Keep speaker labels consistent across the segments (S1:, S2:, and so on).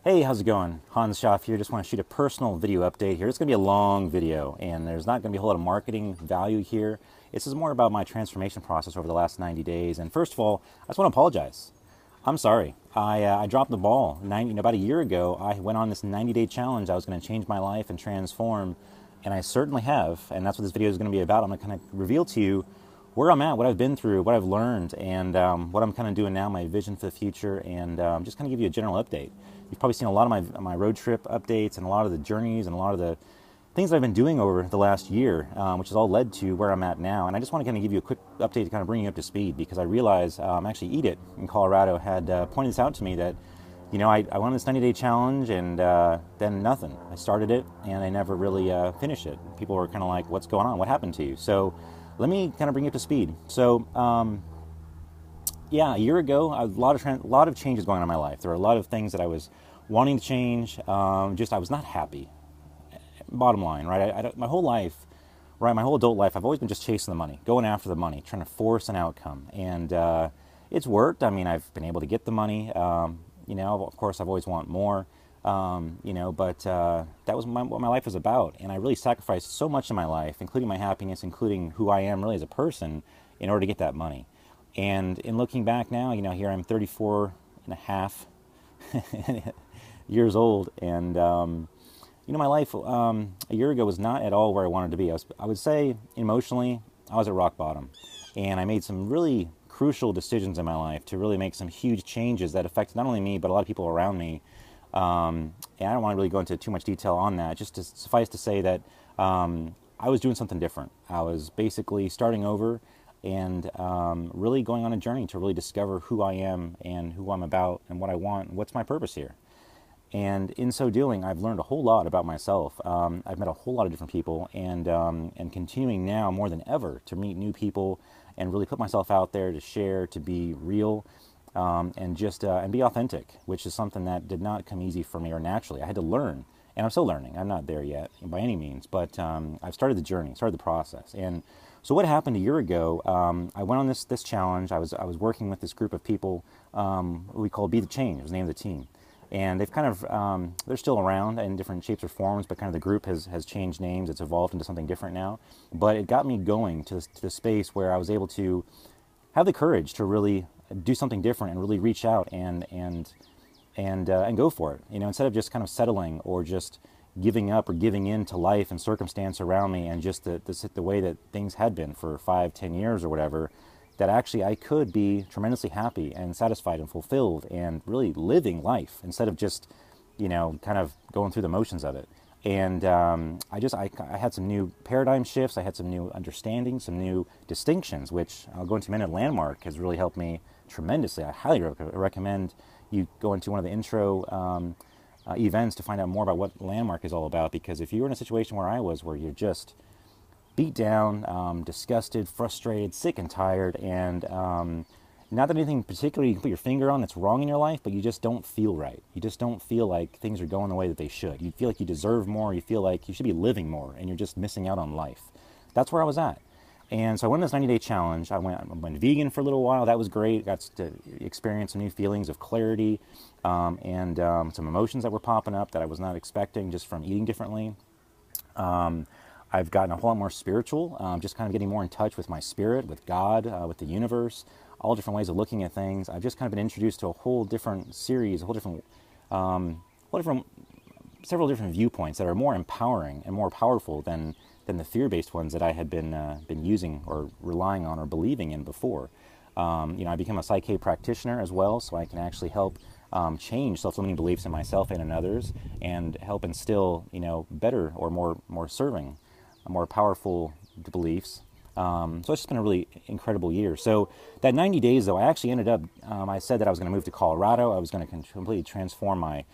S1: Hey, how's it going? Hans Schaff here. Just want to shoot a personal video update here. It's going to be a long video, and there's not going to be a whole lot of marketing value here. This is more about my transformation process over the last 90 days. And first of all, I just want to apologize. I'm sorry. I dropped the ball. About a year ago, I went on this 90-day challenge. I was going to change my life and transform, and I certainly have. And that's what this video is going to be about. I'm going to kind of reveal to you where I'm at, what I've been through, what I've learned, and what I'm kind of doing now, my vision for the future, and just kind of give you a general update. You've probably seen a lot of my road trip updates and a lot of the journeys and a lot of the things that I've been doing over the last year, which has all led to where I'm at now. And I just want to kind of give you a quick update to kind of bring you up to speed, because I realize actually Eat It in Colorado had pointed this out to me that, I went on this 90-day challenge and then nothing. I started it and I never really finished it. People were kind of like, what's going on? What happened to you? So let me kind of bring you up to speed. So, a year ago, a lot of changes going on in my life. There were a lot of things that I was wanting to change. I was not happy. Bottom line, right? My whole life, right? My whole adult life, I've always been just chasing the money, going after the money, trying to force an outcome, and it's worked. I mean, I've been able to get the money. Of course, I've always want more. But that was what my life was about, and I really sacrificed so much in my life, including my happiness, including who I am really as a person, in order to get that money. And in looking back now, here I'm 34 and a half years old, and my life a year ago was not at all where I wanted to be. I would say emotionally, I was at rock bottom, and I made some really crucial decisions in my life to really make some huge changes that affected not only me but a lot of people around me. And I don't want to really go into too much detail on that. Just to suffice to say that I was doing something different. I was basically starting over and really going on a journey to really discover who I am and who I'm about and what I want and what's my purpose here. And in so doing, I've learned a whole lot about myself. I've met a whole lot of different people, and continuing now more than ever to meet new people and really put myself out there to share, to be real, and be authentic, which is something that did not come easy for me or naturally. I had to learn, and I'm still learning. I'm not there yet by any means, but I've started the journey, started the process. And so what happened a year ago? I went on this challenge. I was working with this group of people we call Be the Change. It was the name of the team. And they've kind of, they're still around in different shapes or forms, but kind of the group has changed names. It's evolved into something different now. But it got me going to the space where I was able to have the courage to really do something different and really reach out and go for it. Instead of just kind of settling or just giving up or giving in to life and circumstance around me and just the way that things had been for 5-10 years or whatever, that actually I could be tremendously happy and satisfied and fulfilled and really living life instead of just, kind of going through the motions of it. And I had some new paradigm shifts. I had some new understanding, some new distinctions, which I'll go into in a minute. Landmark has really helped me tremendously. I highly recommend you go into one of the intro events to find out more about what Landmark is all about, because if you're in a situation where I was, where you're just beat down, disgusted, frustrated, sick and tired, and not that anything particularly you can put your finger on that's wrong in your life, but you just don't feel right. You just don't feel like things are going the way that they should. You feel like you deserve more. You feel like you should be living more, and you're just missing out on life. That's where I was at. And so I went on this 90-day challenge. I went vegan for a little while. That was great. Got to experience some new feelings of clarity and some emotions that were popping up that I was not expecting just from eating differently. I've gotten a whole lot more spiritual, just kind of getting more in touch with my spirit, with God, with the universe, all different ways of looking at things. I've just kind of been introduced to a whole different series, several different viewpoints that are more empowering and more powerful than the fear-based ones that I had been using or relying on or believing in before. I became a Psych practitioner as well, so I can actually help change self-limiting beliefs in myself and in others, and help instill, better or more serving, more powerful beliefs. So it's just been a really incredible year. So that 90 days, though, I actually ended up, I said that I was going to move to Colorado. I was going to completely transform my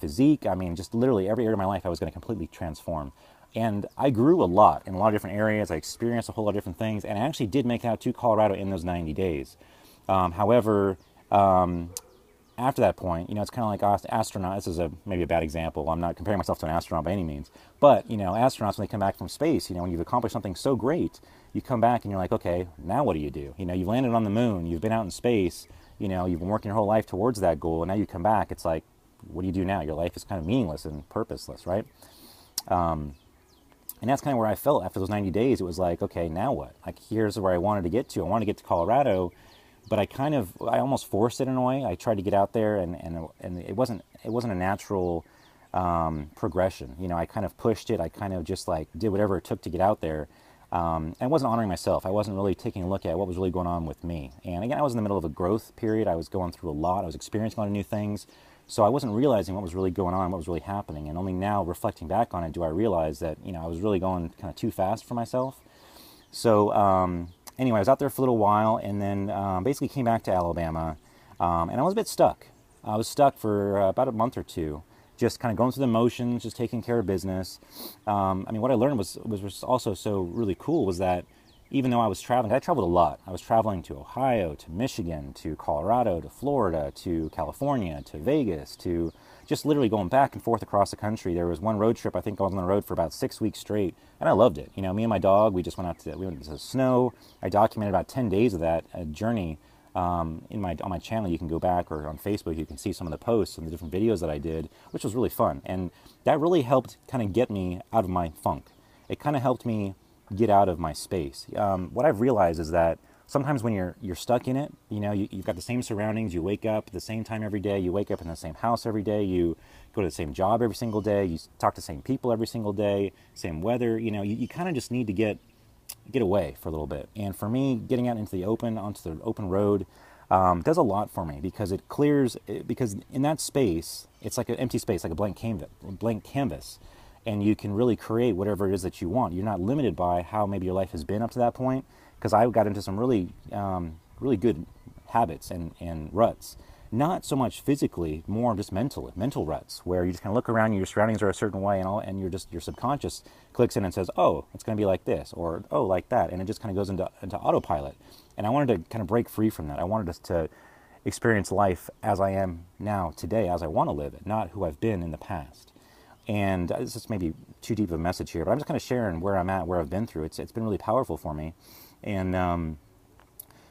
S1: physique. I mean, just literally every area of my life I was going to completely transform. And I grew a lot in a lot of different areas. I experienced a whole lot of different things, and I actually did make it out to Colorado in those 90 days. However, after that point, it's kind of like astronauts. This is maybe a bad example. I'm not comparing myself to an astronaut by any means. But, astronauts, when they come back from space, when you've accomplished something so great, you come back and you're like, okay, now what do? You've landed on the moon, you've been out in space, you've been working your whole life towards that goal, and now you come back, it's like, what do you do now? Your life is kind of meaningless and purposeless, right? And that's kind of where I felt after those 90 days. It was like, okay, now what? Like, here's where I wanted to get to. I wanted to get to Colorado, but I almost forced it in a way. I tried to get out there, and it wasn't a natural progression. You know, I kind of pushed it. I kind of just like did whatever it took to get out there. And I wasn't honoring myself. I wasn't really taking a look at what was really going on with me. And again, I was in the middle of a growth period. I was going through a lot. I was experiencing a lot of new things. So I wasn't realizing what was really going on, what was really happening. And only now, reflecting back on it, do I realize that, you know, I was really going kind of too fast for myself. So anyway, I was out there for a little while, and then basically came back to Alabama. And I was a bit stuck. I was stuck for about a month or two, just kind of going through the motions, just taking care of business. I mean, what I learned was also so really cool was that even though I was traveling, I traveled a lot. I was traveling to Ohio, to Michigan, to Colorado, to Florida, to California, to Vegas, to just literally going back and forth across the country. There was one road trip, I think I was on the road for about 6 weeks straight, and I loved it. You know, me and my dog, we went to the snow. I documented about 10 days of that journey. On my channel, you can go back, or on Facebook, you can see some of the posts and the different videos that I did, which was really fun. And that really helped kind of get me out of my funk. It kind of helped me get out of my space. What I've realized is that sometimes when you're stuck in it, you know, you've got the same surroundings, you wake up at the same time every day, you wake up in the same house every day, you go to the same job every single day, you talk to the same people every single day, same weather, you know, you kind of just need to get away for a little bit. And for me, getting out onto the open road does a lot for me, because it clears, because in that space, it's like an empty space, like a blank canvas. And you can really create whatever it is that you want. You're not limited by how maybe your life has been up to that point, because I got into some really good habits and ruts. Not so much physically, more just mental ruts, where you just kind of look around, your surroundings are a certain way, and your subconscious clicks in and says, oh, it's going to be like this, or oh, like that, and it just kind of goes into autopilot. And I wanted to kind of break free from that. I wanted us to experience life as I am now today, as I want to live it, not who I've been in the past. And this is maybe too deep of a message here, but I'm just kind of sharing where I'm at, where I've been through. It's been really powerful for me. And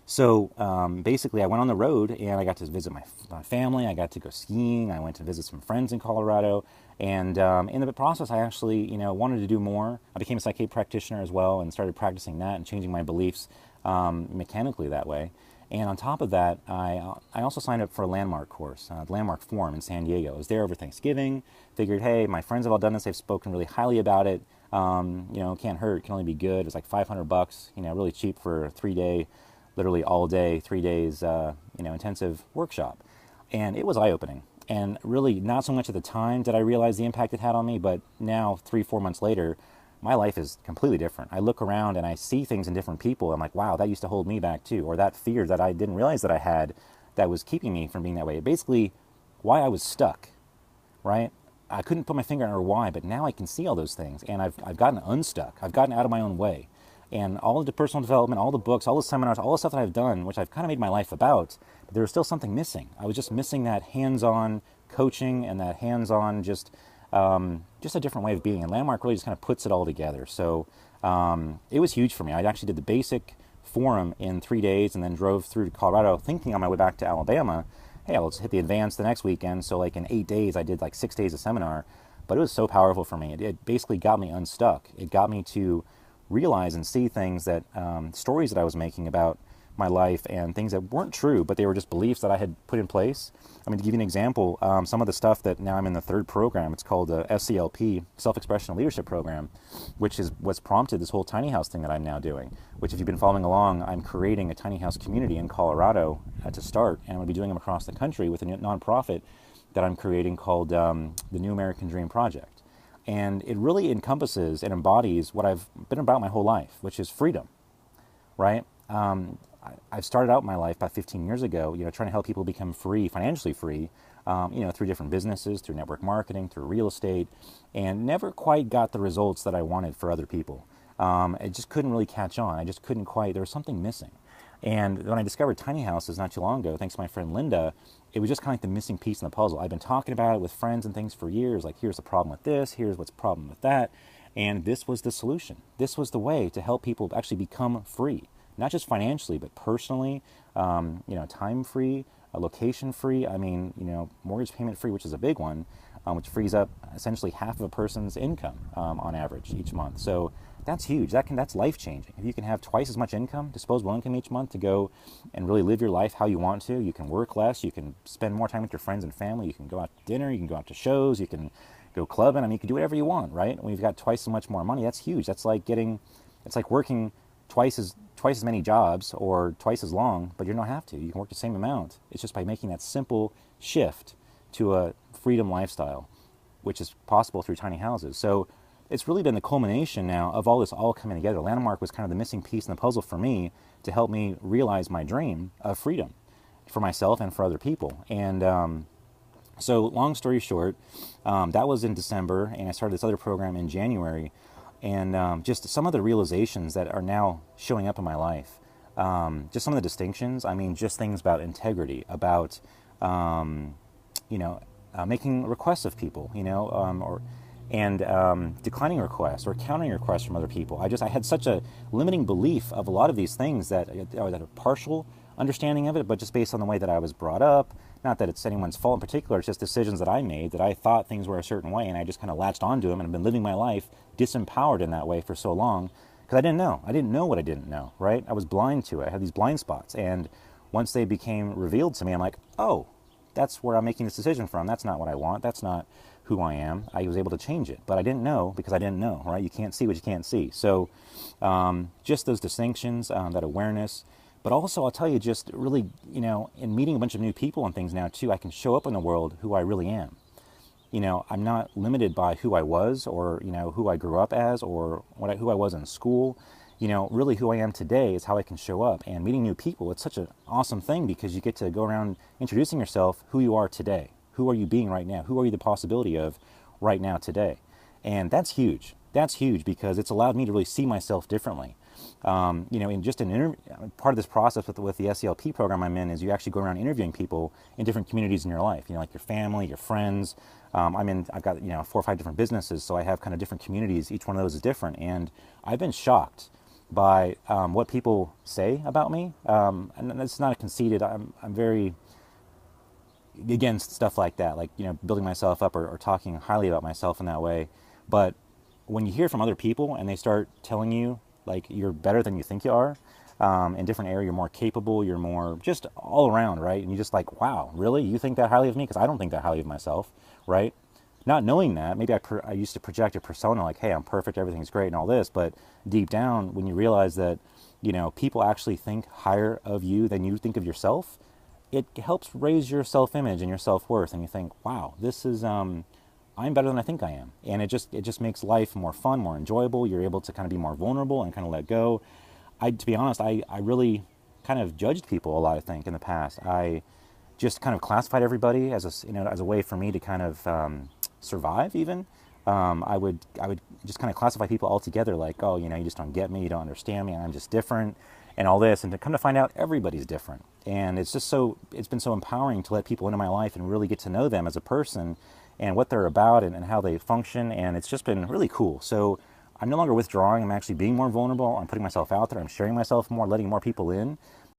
S1: so basically, I went on the road, and I got to visit my family. I got to go skiing. I went to visit some friends in Colorado. And in the process, I actually, you know, wanted to do more. I became a psychic practitioner as well, and started practicing that and changing my beliefs mechanically that way. And on top of that, I also signed up for a Landmark course, the Landmark Forum in San Diego. I was there over Thanksgiving. Figured, hey, my friends have all done this. They've spoken really highly about it. You know, can't hurt. Can only be good. It was like $500. You know, really cheap for a 3-day, literally all day, 3 days, you know, intensive workshop. And it was eye-opening. And really, not so much at the time did I realize the impact it had on me, but now, 3-4 months later, my life is completely different. I look around and I see things in different people. I'm like, wow, that used to hold me back too. Or that fear that I didn't realize that I had that was keeping me from being that way. Basically, why I was stuck, right? I couldn't put my finger on why, but now I can see all those things. And I've gotten unstuck. I've gotten out of my own way. And all of the personal development, all the books, all the seminars, all the stuff that I've done, which I've kind of made my life about, but there was still something missing. I was just missing that hands-on coaching and that hands-on just a different way of being. And Landmark really just kind of puts it all together. So it was huge for me. I actually did the basic forum in 3 days and then drove through to Colorado thinking on my way back to Alabama, hey, I'll just hit the advanced the next weekend. So like in 8 days, I did like 6 days of seminar. But it was so powerful for me. It basically got me unstuck. It got me to realize and see things that, stories that I was making about my life and things that weren't true, but they were just beliefs that I had put in place. I mean, to give you an example, some of the stuff that now I'm in the 3rd program, it's called the SCLP, Self-Expression and Leadership Program, which is what's prompted this whole tiny house thing that I'm now doing, which if you've been following along, I'm creating a tiny house community in Colorado to start, and I'm going to be doing them across the country with a nonprofit that I'm creating called the New American Dream Project. And it really encompasses and embodies what I've been about my whole life, which is freedom, right? I've started out my life about 15 years ago, you know, trying to help people become free, financially free, you know, through different businesses, through network marketing, through real estate, and never quite got the results that I wanted for other people. It just couldn't really catch on. I just couldn't quite, there was something missing. And when I discovered tiny houses not too long ago, thanks to my friend Linda, it was just kind of like the missing piece in the puzzle. I've been talking about it with friends and things for years, like here's the problem with this, here's what's the problem with that, and this was the solution. This was the way to help people actually become free. Not just financially, but personally, you know, time free, location free. I mean, mortgage payment free, which is a big one, which frees up essentially half of a person's income on average each month. So that's huge. That's life changing. If you can have twice as much income, disposable income each month to go and really live your life how you want to, you can work less, you can spend more time with your friends and family, you can go out to dinner, you can go out to shows, you can go clubbing. I mean, you can do whatever you want, right? When you've got twice as much more money, that's huge. It's like working twice as many jobs or twice as long, but you don't have to. You can work the same amount. It's just by making that simple shift to a freedom lifestyle, which is possible through tiny houses. So it's really been the culmination now of all this all coming together. Landmark was kind of the missing piece in the puzzle for me to help me realize my dream of freedom for myself and for other people. And so long story short, that was in December, and I started this other program in January. And just some of the realizations that are now showing up in my life, just some of the distinctions. I mean, just things about integrity, about making requests of people, declining requests or countering requests from other people. I had such a limiting belief of a lot of these things that a partial understanding of it, but just based on the way that I was brought up. Not that it's anyone's fault in particular, it's just decisions that I made, that I thought things were a certain way, and I just kind of latched onto them and have been living my life disempowered in that way for so long, because I didn't know. I didn't know what I didn't know, right? I was blind to it. I had these blind spots, and once they became revealed to me, I'm like, oh, that's where I'm making this decision from. That's not what I want. That's not who I am. I was able to change it, but I didn't know because I didn't know, right? You can't see what you can't see. So just those distinctions, that awareness. But also, I'll tell you, just really, in meeting a bunch of new people and things now, too, I can show up in the world who I really am. I'm not limited by who I was or, who I grew up as or who I was in school. Really who I am today is how I can show up. And meeting new people, it's such an awesome thing because you get to go around introducing yourself, who you are today. Who are you being right now? Who are you the possibility of right now today? And that's huge. That's huge because it's allowed me to really see myself differently. In just part of this process with the SELP program I'm in is you actually go around interviewing people in different communities in your life, like your family, your friends. I've got, 4 or 5 different businesses, so I have kind of different communities. Each one of those is different. And I've been shocked by what people say about me. And it's not a conceited, I'm very against stuff like that, like, building myself up or talking highly about myself in that way. But when you hear from other people and they start telling you, like, you're better than you think you are, in different areas, you're more capable, you're more just all around, right? And you're just like, wow, really? You think that highly of me? Because I don't think that highly of myself, right? Not knowing that, maybe I used to project a persona like, hey, I'm perfect, everything's great and all this, but deep down, when you realize that, people actually think higher of you than you think of yourself, it helps raise your self-image and your self-worth, and you think, wow, this is, I'm better than I think I am. And it just makes life more fun, more enjoyable. You're able to kind of be more vulnerable and kind of let go. To be honest, I really kind of judged people a lot, I think, in the past. I just kind of classified everybody as a way for me to kind of survive even. I would just kind of classify people all together like, oh, you just don't get me, you don't understand me, I'm just different and all this. And to come to find out everybody's different. And it's been so empowering to let people into my life and really get to know them as a person and what they're about and how they function. And it's just been really cool. So I'm no longer withdrawing. I'm actually being more vulnerable. I'm putting myself out there. I'm sharing myself more, letting more people in.